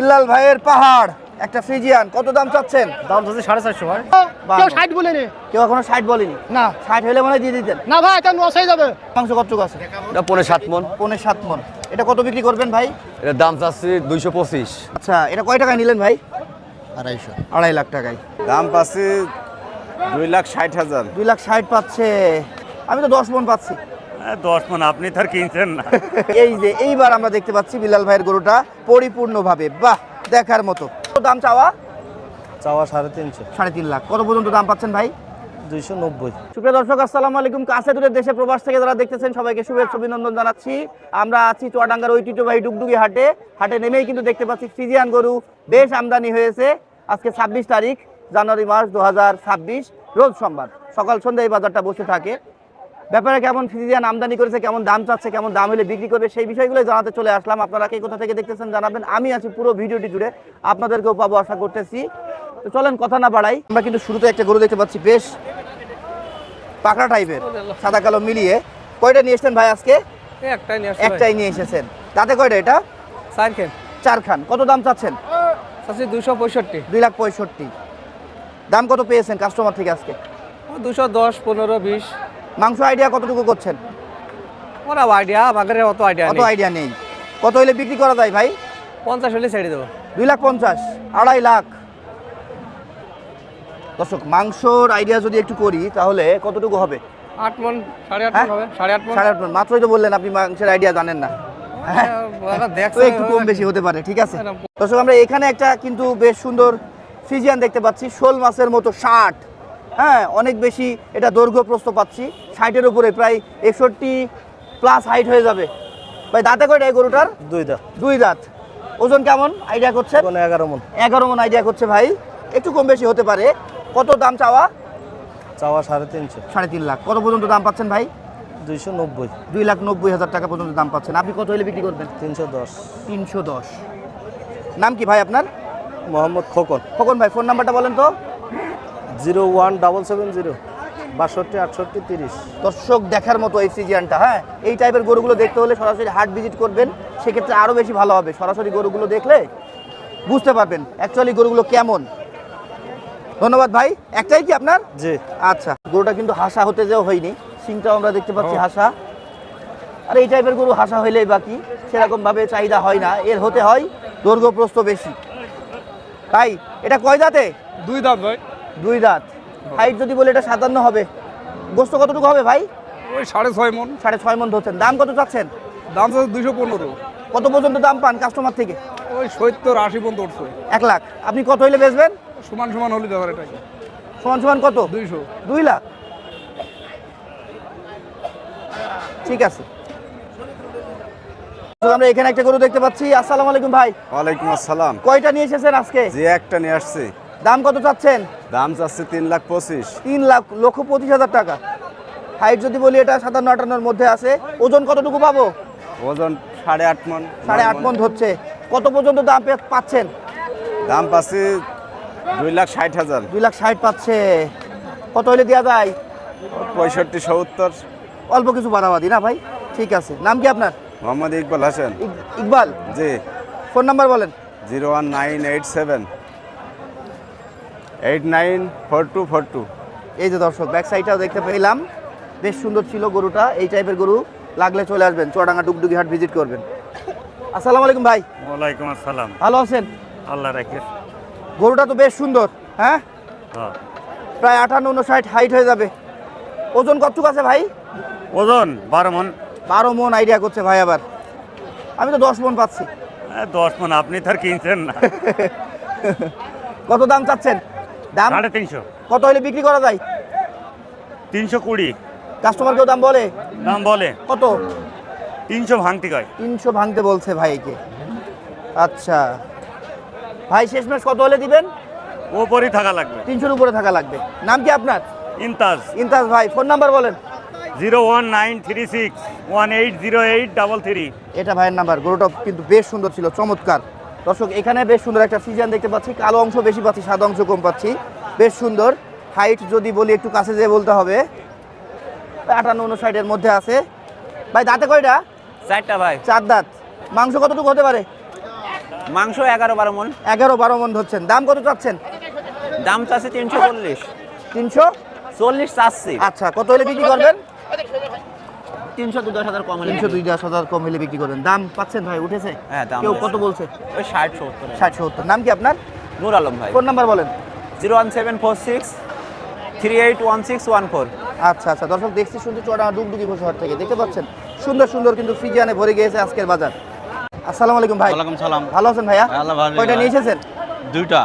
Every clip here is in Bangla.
বিল্লাল ভাইয়ের পাহাড় একটা ফ্রিজিয়ান, কত দাম চাচ্ছেন? দাম চাচ্ছি 450 ভাই। কেউ 60 বলেনি। কেউ এখনো 60 বলেনি? না 60 হলে মনে হয় দিয়ে দিতেন। না ভাই, এটা লস হয়ে যাবে। মাংস কতটুকু আছে? এটা 7.5 মন। 7.5 মন। এটা কত বিক্রি করবেন ভাই? এটার দাম চাচ্ছি 225। আচ্ছা, এটা কয় টাকায় নিলেন ভাই? 250। 2.5 লাখ টাকায়। দাম পাচ্ছি 2,60,000। 2,60,000 পাচ্ছে। আমি তো 10 মন পাচ্ছি। 10 মন আপনি তার কিনছেন না। এই যে এইবার আমরা দেখতে পাচ্ছি বিল্লাল ভাইয়ের গরুটা পরিপূর্ণভাবে, বাহ, দেখার মতো। কত দাম চাওয়া? চাওয়া 350। 3.5 লাখ। কত পর্যন্ত দাম পাচ্ছেন ভাই? 290। সুপ্রিয় দর্শক, আসসালামু আলাইকুম। কাছে দূরের দেশে প্রবাস থেকে যারা দেখতেছেন সবাইকে শুভেচ্ছা অভিনন্দন জানাচ্ছি। আমরা আছি চুয়াডাঙ্গার ঐতিহ্যবাহী ডুগডুগি হাটে। হাটে নেমেই কিন্তু দেখতে পাচ্ছি ফ্রিজিয়ান গরু বেশ আমদানি হয়েছে। আজকে 26 তারিখ জানুয়ারি মাস 2026, রোজ সোমবার। সকাল সন্ধ্যা এই বাজারটা বসে থাকে। ব্যাপারে কেমন ফ্রিজিয়ান আমদানি করেছে, কেমন দাম চাচ্ছে, কেমন দাম হলে বিক্রি করবে, সেই বিষয়গুলো জানাতে চলে আসলাম। আপনারা কে কোথা থেকে দেখতেছেন জানাবেন। আমি আছি পুরো ভিডিওটি জুড়ে, আপনাদেরকেও পাবো আশা করতেছি। তো চলেন কথা না বাড়াই, আমরা কিন্তু শুরুতে একটা গরু দেখতে পাচ্ছি বেশ পাকড়া টাইপের, সাদা কালো মিলিয়ে। কয়টা নিয়ে এসেছেন ভাই আজকে? একটাই নিয়ে এসেছেন। তাতে কয়টা? এটা 4 খান। কত দাম চাচ্ছেন? 265। 2,65,000। দাম কত পেয়েছেন কাস্টমার থেকে আজকে? 210, 15, 20। মাংস আইডিয়া কতটুকু করছেন? ওরা আইডিয়া, বাগারে অত আইডিয়া অত আইডিয়া নেই। কত হলে বিক্রি করা যায় ভাই? 50 হলে ছেড়ে দেবো। 2,50,000, 2.5 লাখ। দর্শক, মাংসর আইডিয়া যদি একটু করি তাহলে কতটুকু হবে? 8 মন, 8.5 হ্যাঁ? মন হবে। 8.5 মন। 8.5 মণ। মাত্রই তো বললেন আপনি মাংসের আইডিয়া জানেন না। তো একটু কম বেশি হতে পারে, ঠিক আছে। দর্শক, আমরা এখানে একটা কিন্তু বেশ সুন্দর ফ্রিজিয়ান দেখতে পাচ্ছি, শোল মাছের মতো 60। হ্যাঁ, অনেক বেশি এটা দৈর্ঘ্য প্রস্থ পাচ্ছি, 60-এর উপরে, প্রায় 61+ হাইট হয়ে যাবে। ভাই দাঁতে কয়টা এই গরুটার? 2 দাঁত। 2 দাঁত। ওজন কেমন আইডিয়া করছে? 11 মন। 11 মন আইডিয়া করছে ভাই, একটু কম বেশি হতে পারে। কত দাম চাওয়া? চাওয়া 350। 3.5 লাখ। কত পর্যন্ত দাম পাচ্ছেন ভাই? 290। 2,90,000 টাকা পর্যন্ত দাম পাচ্ছেন। আপনি কত হলে বিক্রি করবেন? 310। 310। নাম কি ভাই আপনার? মোহাম্মদ খোকন। খোকন ভাই, ফোন নাম্বারটা বলেন তো। 01770 62 68 30। দর্শক, দেখার মতো এই ফ্রিজিয়ানটা। হ্যাঁ, এই টাইপের গরুগুলো দেখতে হলে সরাসরি হাট ভিজিট করবেন, সেক্ষেত্রে আরও বেশি ভালো হবে। সরাসরি গরুগুলো দেখলে বুঝতে পারবেন অ্যাকচুয়ালি গরুগুলো কেমন। ধন্যবাদ ভাই। একটাই কি আপনার? জি। আচ্ছা, গরুটা কিন্তু হাসা হতে যাও হয়নি, সিংটাও আমরা দেখতে পাচ্ছি হাসা। আর এই টাইপের গরু হাসা হইলেই বাকি, সেরকমভাবে চাহিদা হয় না, এর হতে হয় দৈর্ঘ্য প্রস্থ বেশি। তাই এটা কয় দাঁতে? 2 দাঁত ভাই। 2 দাঁত। হাইট যদি বলে এটা 57 হবে। গোস্ত কতটুকু হবে ভাই? ওই 6.5 মন। 6.5 মন ধরছেন। দাম কত চাচ্ছেন? দাম তো 215। কত পর্যন্ত দাম পান কাস্টমার থেকে? ওই 70-80 পর্যন্ত উঠছে। 1 লাখ। আপনি কত হইলে বেচবেন? সমান সমান হলে দেওয়ার এটাকে। সমান সমান কত? 200। 2 লাখ। ঠিক আছে। তো আমরা এখানে একটা গরু দেখতে পাচ্ছি। আসসালামু আলাইকুম ভাই। ওয়ালাইকুম আসসালাম। কয়টা নিয়ে এসেছেন আজকে? যে একটা নিয়ে আসছি। দাম কত চাচ্ছেন? দাম চাচ্ছে 3,25,000। 3,25,000 টাকা। হাইট যদি বলি এটা 57-58-এর মধ্যে আছে। ওজন কতটুকু পাবো? ওজন 8.5 মন। 8.5 মন ধরছে। কত পর্যন্ত দাম পাচ্ছেন? দাম পাচ্ছি 2,60,000। 2,60,000 পাচ্ছে। কত হলে দেওয়া যায়? 65-70। অল্প কিছু বাড়াবাদি না ভাই? ঠিক আছে। নাম কি আপনার? মোহাম্মদ ইকবাল হাসান। ইকবাল। জি। ফোন নাম্বার বলেন। 01987 894242। এই যে দর্শক, ব্যাক সাইডটাও দেখতে পেলাম, বেশ সুন্দর ছিল গরুটা। এই টাইপের গরু লাগলে চলে আসবেন, চুয়াডাঙ্গা ডুগডুগি হাট ভিজিট করবেন। আসসালামু আলাইকুম ভাই। ওয়ালাইকুম আসসালাম। ভালো আছেন? আল্লাহ রাখে। গরুটা তো বেশ সুন্দর। হ্যাঁ, হ্যাঁ। প্রায় 58-59 হাইট হয়ে যাবে। ওজন কতটুক আছে ভাই? ওজন 12 মন। 12 মন আইডিয়া করছে ভাই। আবার আমি তো 10 মন পাচ্ছি। 10 মন আপনি তার কিনছেন না। কত দাম চাচ্ছেন? দাম 350। কত হলে বিক্রি করা যায়? 320। কাস্টমার কেউ দাম বলে? দাম বলে কত? 300 ভাঙতে কয়। 300 ভাঙতে বলছে ভাইকে। আচ্ছা ভাই, শেষমেশ কত হলে দিবেন? ওপরই থাকা লাগবে। 300-র উপরে থাকা লাগবে। নাম কি আপনার? ইমতাজ। ইমতাজ ভাই। ফোন নাম্বার বলেন। 01936 180833। এটা ভাইয়ের নাম্বার। গরুটা কিন্তু বেশ সুন্দর ছিল, চমৎকার। দর্শক, এখানে বেশ সুন্দর একটা ফ্রিজিয়ান দেখতে পাচ্ছি। কালো অংশ বেশি পাচ্ছি, সাদা অংশ কম পাচ্ছি। বেশ সুন্দর। হাইট যদি বলি একটু কাছে যেয়ে বলতে হবে, 58-59-এর মধ্যে আছে। ভাই দাঁতে কয়টা? 4টা ভাই। 4 দাঁত। মাংস কতটুকু হতে পারে? মাংস 11-12 মন। 11-12 মন ধরছেন। দাম কত চাচ্ছেন? দাম চাচ্ছে 340। 340 চাচ্ছি। আচ্ছা, কত হলে বিক্রি করবেন? 300-10,000 কম হলে। 300-10,000 কম হলে বিক্রি করবেন। দাম পাচ্ছেন ভাই, উঠেছে? হ্যাঁ, দাম কেউ হয়েছে। কত বলছে? ওই 60-70। 60-70। নাম কি আপনার? নূর আলম ভাই। ফোন নাম্বার বলেন। 01746381614। আচ্ছা আচ্ছা, দর্শক দেখছি শুনতে চুয়াডাঙ্গা ডুগডুগি পশুহাট থেকে দেখতে পাচ্ছেন সুন্দর সুন্দর কিন্তু ফ্রিজিয়ানে ভরে গিয়েছে আজকের বাজার। আসসালামু আলাইকুম ভাই। ওয়ালাইকুম সালাম। ভালো আছেন ভাইয়া? আল্লাহ ভালো কয়টা ভাই। নিয়ে এসেছেন? দুইটা।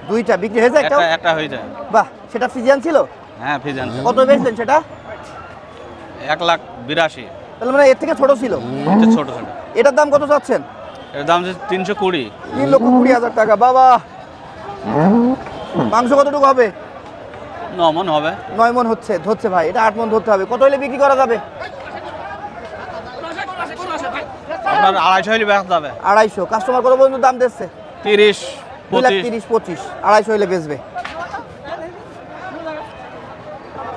দুইটা বিক্রি হয়েছে? একটা হয়ে যায়। বাহ, সেটা ফ্রিজিয়ান ছিল? হ্যাঁ ফিজান। কত বেচলেন সেটা? 1,82,000। তাহলে মানে এর থেকে ছোট ছিল। এটা ছোট ছোট। এটার দাম কত চাচ্ছেন? এর দাম হচ্ছে 320। 3,20,000 টাকা। বাবা, মাংস কতটুকু হবে? 9 মন হবে। 9 মন হচ্ছে, ধরছে ভাই। এটা 8 মন ধরতে হবে। কত হলে বিক্রি করা যাবে? আপনার 250 হলে বেচা যাবে। 250। কাস্টমার কত পর্যন্ত দাম দিচ্ছে? 30, 25। 2,30,25। 250 হলে বেচবে।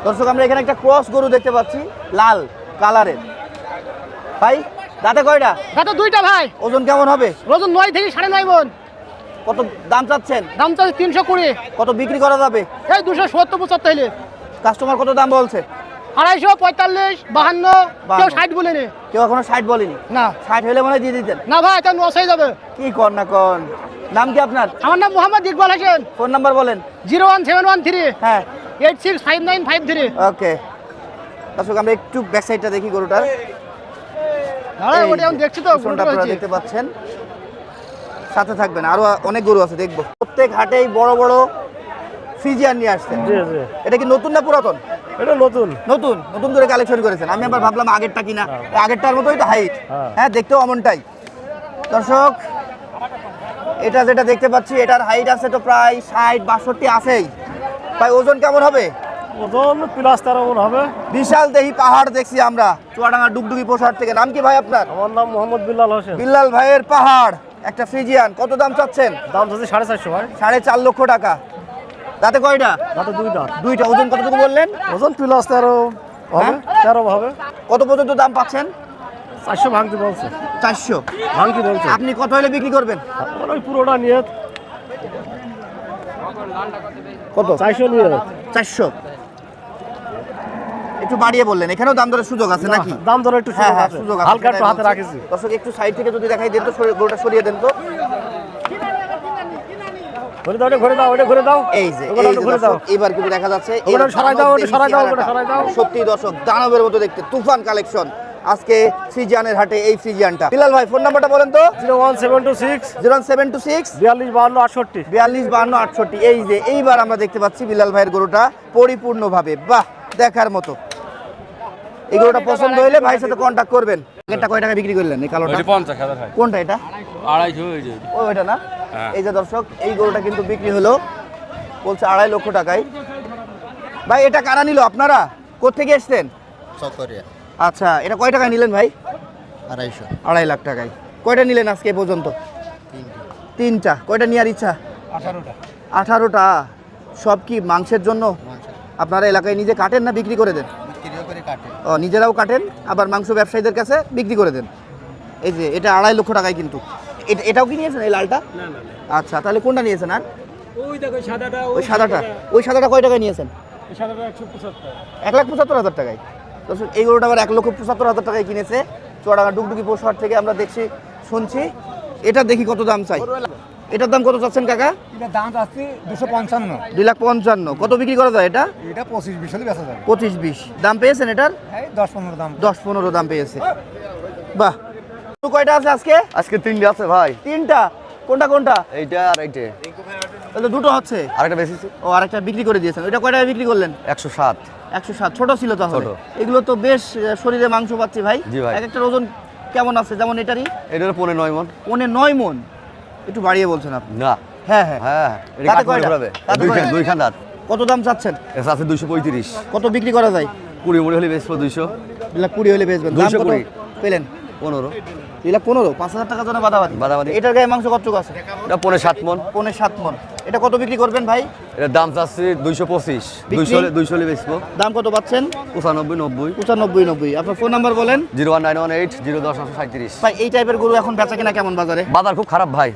দর্শক আমরা এখানে একটা ক্রস গরু দেখতে পাচ্ছি, লাল কালারের। ভাই দাঁতে কয়টা? দাঁতে দুইটা ভাই। ওজন কেমন হবে? ওজন 9 থেকে 9.5 মন। কত দাম চাচ্ছেন? দাম চাচ্ছে 320। কত বিক্রি করা যাবে? এই 270-75 হইলে। কাস্টমার কত দাম বলছে? 250, 45, 52, কেউ 60 বলে নে। কেউ এখনো 60 বলেনি? না 60 হলে মনে হয় দিয়ে দিতেন। না ভাই, এটা লস হয়ে যাবে। কি কর না কন। নাম কি আপনার? আমার নাম মোহাম্মদ ইকবাল হোসেন। ফোন নাম্বার বলেন। 01713 হ্যাঁ 865953। ওকে। দর্শক আমরা একটু ব্যাক সাইডটা দেখি গরুটার। হ্যাঁ, এই ওটা আমি যে, দেখছি তো, পিছনটা আপনারা দেখতে পাচ্ছেন। সাথে থাকবেন, আরো অনেক গরু আছে দেখবো। প্রত্যেক হাটেই বড় বড় ফ্রিজিয়ান নিয়ে আসছেন। এটা কি নতুন না পুরাতন? এটা নতুন। নতুন নতুন করে কালেকশন করেছেন। আমি আবার ভাবলাম আগেরটা কিনা। আগেরটার মতোই তো হাইট। হ্যাঁ, দেখতেও অমনটাই। দর্শক এটা যেটা দেখতে পাচ্ছি, এটার হাইট আছে তো প্রায় 60-62 আছেই। ভাই ওজন কেমন হবে? ওজন প্লাস 13 মন হবে। বিশাল দেহি পাহাড় দেখছি আমরা চুয়াডাঙ্গা ডুগডুগি পশুহাট থেকে। নাম কি ভাই আপনার? আমার নাম মোহাম্মদ বিল্লাল হোসেন। বিল্লাল ভাইয়ের পাহাড় একটা ফ্রিজিয়ান। কত দাম চাচ্ছেন? দাম হচ্ছে 450 ভাই। 4.5 লক্ষ টাকা। দাঁতে কয়টা? দাঁতে দুইটা। দুইটা। ওজন কতটুকু বললেন? ওজন প্লাস 13 হবে। 13 হবে। কত পর্যন্ত দাম পাচ্ছেন? 400 ভাঙতে বলছে। 400 ভাঙতে বলছে। আপনি কত হলে বিক্রি করবেন? ওই পুরোটা নিয়ে কত? 400 নিয়ে 400। একটু বাড়িয়ে বললেন। এখানেও দাম দরের সুযোগ আছে নাকি? দাম ধরে একটু হ্যাঁ হ্যাঁ, সুযোগ আছে। হালকা একটু হাতে রাখেছি। দর্শক একটু সাইড থেকে যদি দেখাই দেন তো, গরুটা সরিয়ে দেন তো। ঘুরে দাও ওটা ঘুরে দাও। এই যে ওগুলো এই যে ঘুরে দাও। দর্শক, এবার কিন্তু দেখা যাচ্ছে ওগুলো এর সরাই দাও, ওটা দানব সরাই দাও, দেহি ওটা সরাই দাও। সত্যি দর্শক দানবের মতো দেখতে। তুফান কালেকশন আজকে ফ্রিজিয়ানের হাটে, এই ফ্রিজিয়ানটা। বিলাল ভাই ফোন নাম্বারটা বলেন তো। 01726 01726 42 52 68। 42 52 68। এই যে এইবার আমরা দেখতে পাচ্ছি বিলাল ভাইয়ের গরুটা পরিপূর্ণভাবে। বাহ, দেখার মতো। এই গরুটা পছন্দ হলে ভাইয়ের সাথে কন্ট্যাক্ট করবেন। এটা কয় টাকা বিক্রি করলেন এই কালোটা? 50,000 ভাই। কোনটা এটা? 250 হয়ে যায়। ওইটা না? এই যে দর্শক এই গরুটা কিন্তু বিক্রি হলো, বলছে 2.5 লক্ষ টাকায়। ভাই এটা কারা নিল? আপনারা কোত্থেকে এসছেন? চকরিয়া আচ্ছা, এটা কয় টাকায় নিলেন ভাই? 250 2.5 লাখ টাকায়। কয়টা নিলেন আজকে এ পর্যন্ত? 3টা। কয়টা নেওয়ার ইচ্ছা? 18টা। সব কি মাংসের জন্য? আপনারা এলাকায় নিজে কাটেন না বিক্রি করে দেন? বিক্রিও করে কাটে। ও, নিজেরাও কাটেন, আবার মাংস ব্যবসায়ীদের কাছে বিক্রি করে দেন। এই যে এটা 2.5 লক্ষ টাকায় কিন্তু। এটাও কি নিয়েছেন এই লালটা? আচ্ছা, তাহলে কোনটা নিয়েছেন? আর ওই সাদাটা? ওই সাদাটা কয় টাকায় নিয়েছেন? 1,75,000 টাকায়। দর্শক এই গরুটা আবার 1,75,000 টাকায় কিনেছে চুয়াডাঙ্গা ডুগডুগি পশুহাট থেকে। আমরা দেখছি শুনছি। এটা দেখি কত দাম চাই। এটার দাম কত চাচ্ছেন কাকা? এটা দাম আছে 255। 2,55,000। কত বিক্রি করা যায় এটা? এটা 25-20 হলে বেচা যাবে। 25-20 দাম পেয়েছেন এটার? এই 10-15 দাম। 10-15 দাম পেয়েছে। বাহ। কয়টা আছে আজকে? আজকে 3টা আছে ভাই। 3টা। কোনটা কোনটা? এইটা আর এইটা। তাহলে দুটো হচ্ছে। আরেকটা বেশিছি। ও, আরেকটা বিক্রি করে দিয়েছেন। ওইটা কয় টাকায় বিক্রি করলেন? 107। 107। ছোট ছিল তাহলে। ছোট। এগুলো তো বেশ শরীরে মাংস পাচ্ছি ভাই। জি ভাই। এক একটা ওজন কেমন আছে? যেমন এটারই এটার 9.5 মন। 9 মন। একটু বাড়িয়ে বলছেন আপনি। না। হ্যাঁ হ্যাঁ। হ্যাঁ, এটা তাতে কাট করে কয়টা? হবে। তাতে কয়টা? দুই খান দাঁত। কত দাম চাচ্ছেন? এটা আছে 235। কত বিক্রি করা যায়? 20 মন হলে বেচবো 200। 2,20,000 হলে বেচবেন। দাম কত 220 পেলেন? 15। 2,15,000। 5,000 টাকা জন্য বাদাবাদি। বাদাবাদি। এটার গায়ে মাংস কতটুকু আছে? এটা 7.5 মন। 7 মন। এটা কত বিক্রি করবেন ভাই? এটার দাম চাচ্ছি 225। বিক্রি? 200 হলে বেচবো। দাম কত পাচ্ছেন? 95 90। 95 90। আপনার ফোন নাম্বার বলেন। 01918 010 37। ভাই এই টাইপের গরু এখন বেচা কিনা কেমন বাজারে? বাজার খুব খারাপ ভাই।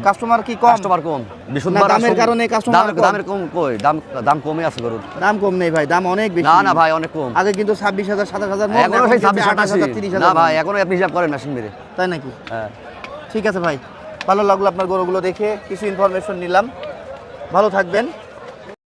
কাস্টমার কি কম? কাস্টমার কম বৃহস্পতিবার দামের কারণে customer কম? দামের কম কই দাম কমই আছে গরুর। দাম কম নেই ভাই, দাম অনেক বেশি। না না ভাই অনেক কম। আগে কিন্তু 26,000 27,000 মন, এখনো সেই 26 28,000 28 30,000 না ভাই এখনো আপনি হিসাব করেন মেশিন মেরে। তাই নাকি? হ্যাঁ ঠিক আছে ভাই, ভালো লাগলো আপনার গরুগুলো দেখে, কিছু ইনফরমেশন নিলাম। ভালো থাকবেন।